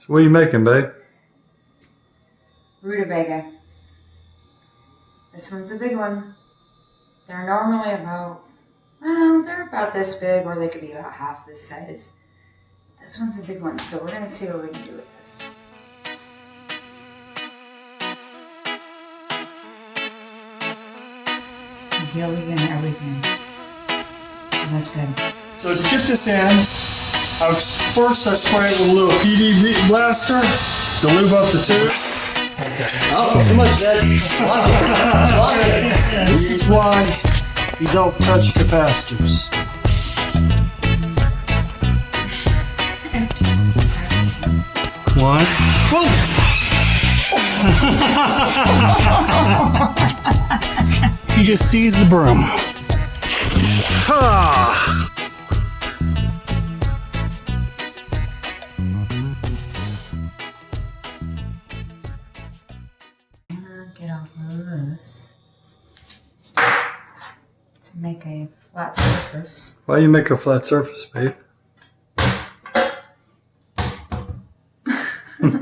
So what are you making, babe? Rutabaga. This one's a big one. They're normally about, well, they're about this big, or they could be about half this size. This one's a big one, so we're going to see what we can do with this. Dilly and everything. That's good. So to get this in, first I spray it with a little PD blaster to lube up the tube. Oh, too much dead. This is why you don't touch capacitors. One. You just seize the broom. Ah. Get off of this to make a flat surface. Why do you make a flat surface, babe?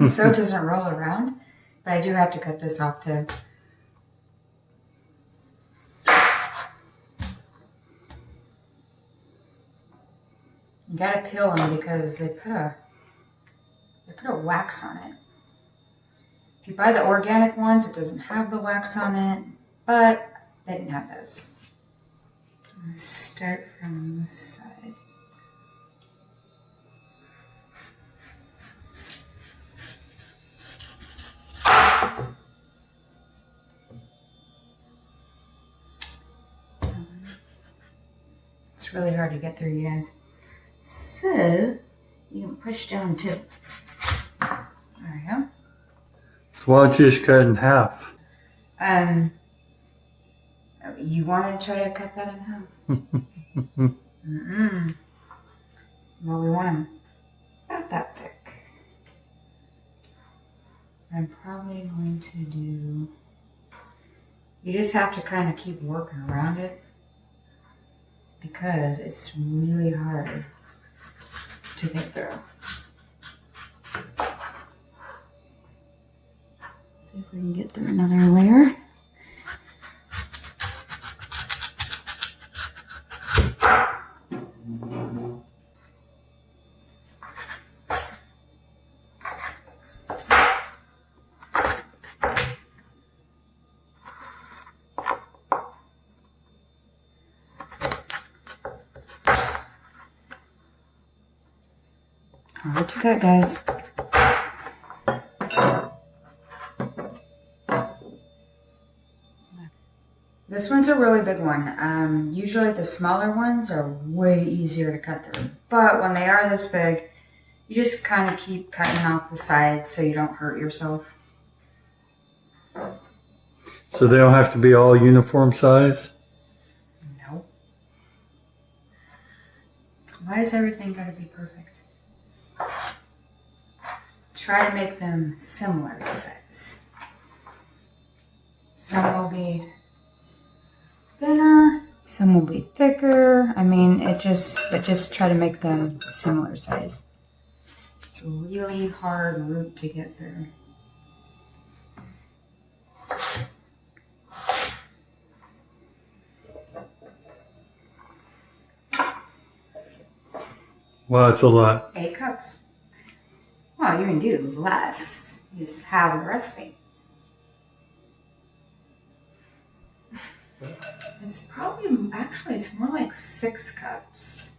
So it doesn't roll around. But I do have to cut this off too. You gotta peel them because they put a wax on it. If you buy the organic ones, it doesn't have the wax on it, but they didn't have those. I'm gonna start from this side. It's really hard to get through, you guys. So, you can push down too. There we go. So why don't you just cut it in half? You want to try to cut that in half? Well, we want them about that thick. I'm probably going to do... You just have to kind of keep working around it because it's really hard to get through. See if we can get through another layer. Hard to cut, guys. This one's a really big one. Usually the smaller ones are way easier to cut through. But when they are this big, you just kind of keep cutting off the sides so you don't hurt yourself. So they don't have to be all uniform size? No. Why does everything gotta be perfect? Try to make them similar to size. Some will be thinner, some will be thicker. I mean, but just try to make them similar size. It's a really hard route to get through. Wow, it's a lot. 8 cups. Well, you can do less. You just have the recipe. It's probably, actually, it's more like 6 cups.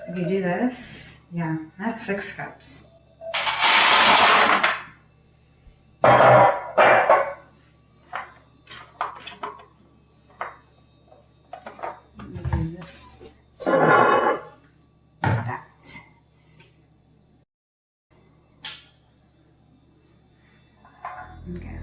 If you do this, yeah, that's 6 cups. And this is that. Okay.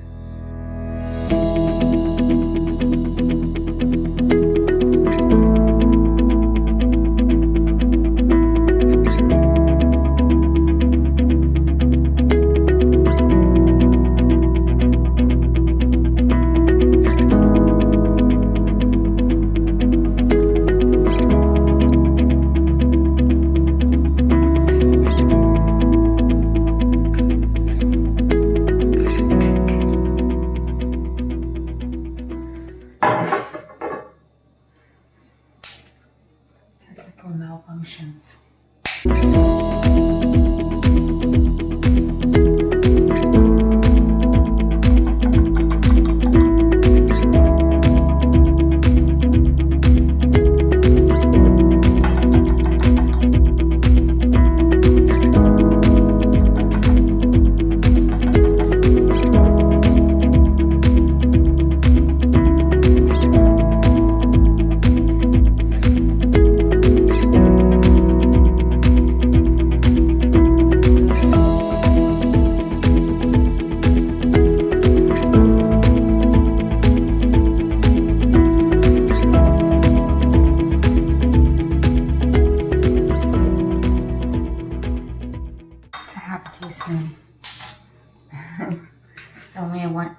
teaspoon.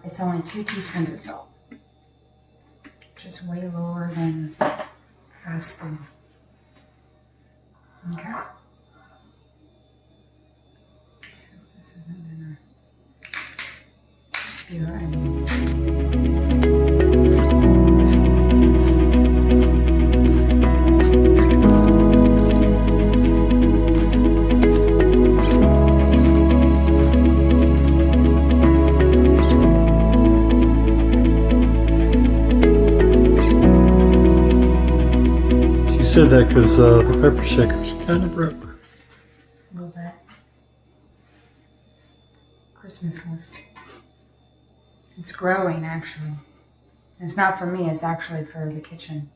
It's only 2 teaspoons of salt. Just way lower than fast food. Okay. So this isn't gonna spew any. She said that because the pepper shaker's kind of broke. A little bit. Christmas list. It's growing actually. It's not for me, it's actually for the kitchen.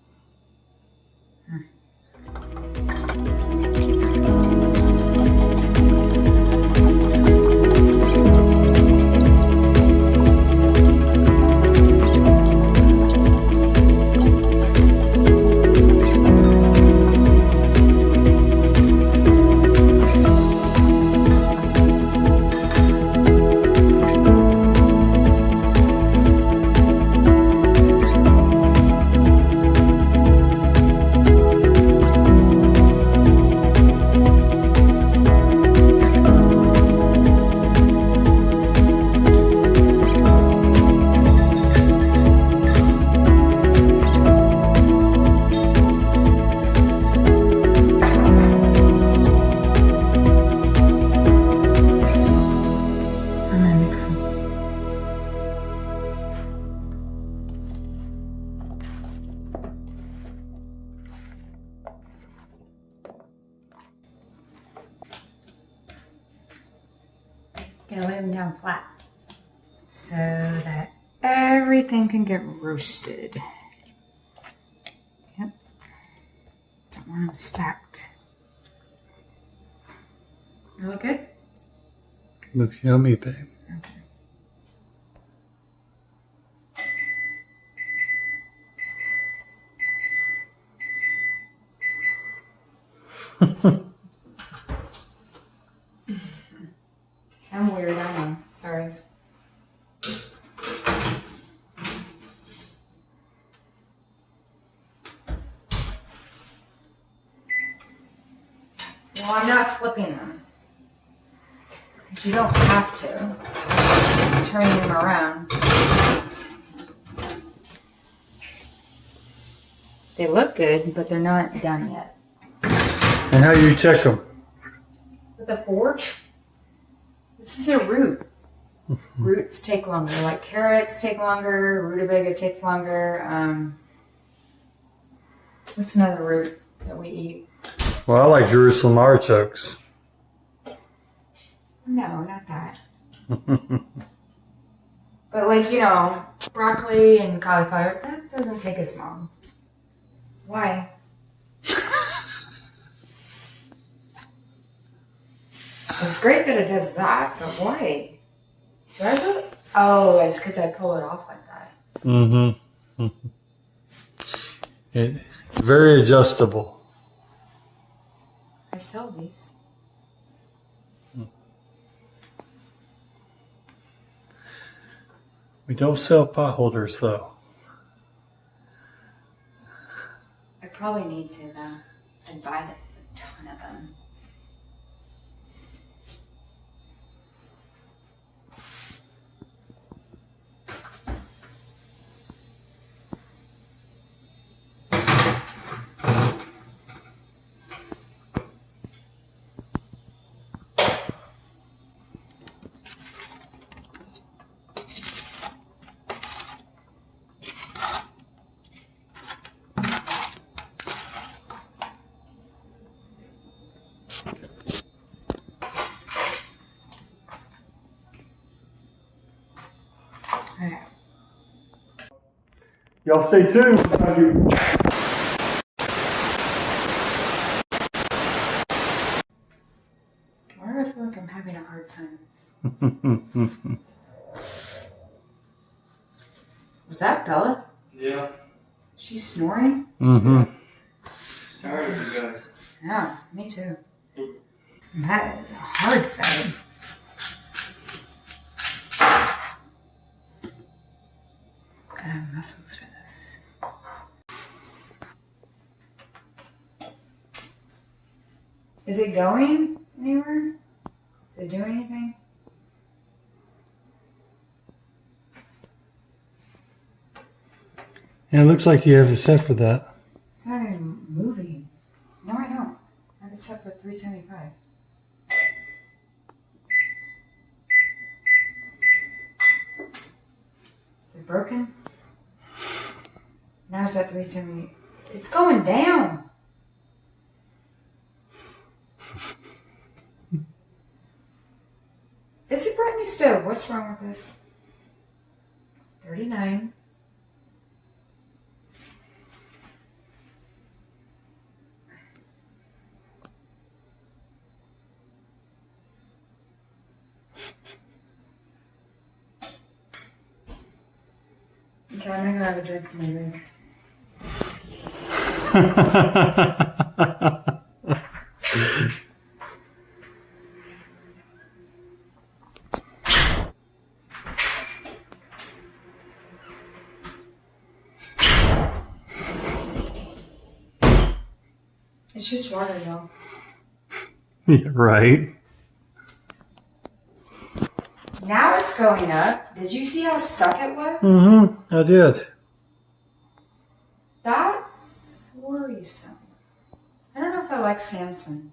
Gonna lay them down flat so that everything can get roasted. Yep. Don't want them stacked. They look good? Looks yummy, babe. Okay. I'm weird, I know. Sorry. Well, I'm not flipping them. Because you don't have to. Just turning them around. They look good, but they're not done yet. And how you check them? With a fork? This is a root. Roots take longer. Like carrots take longer. Rutabaga takes longer. What's another root that we eat? Well, I like Jerusalem artichokes. No, not that. But like, you know, broccoli and cauliflower, that doesn't take as long. Why? It's great that it does that, but why? Do I do it? Oh, it's because I pull it off like that. Mm-hmm. It's very adjustable. I sell these. We don't sell potholders, though. I probably need to, though. I'd buy a ton of them. Alright. Y'all stay tuned. Why do I feel like I'm having a hard time? Was that Bella? Yeah. She's snoring? Mm-hmm. Sorry, you guys. Yeah, me too. That is a hard setting. muscles for this. Is it going anywhere? Is it doing anything? And it looks like you have it set for that. It's not even moving. No, I don't. I have it set for 375. Is it broken? Now it's at 370. It's going down. It's a brand new stove. What's wrong with this? 39. Okay, I'm gonna have a drink from my drink. It's just water, y'all. Yeah, right. Now it's going up. Did you see how stuck it was? Mm-hmm. I did. That's worrisome. I don't know if I like Samsung.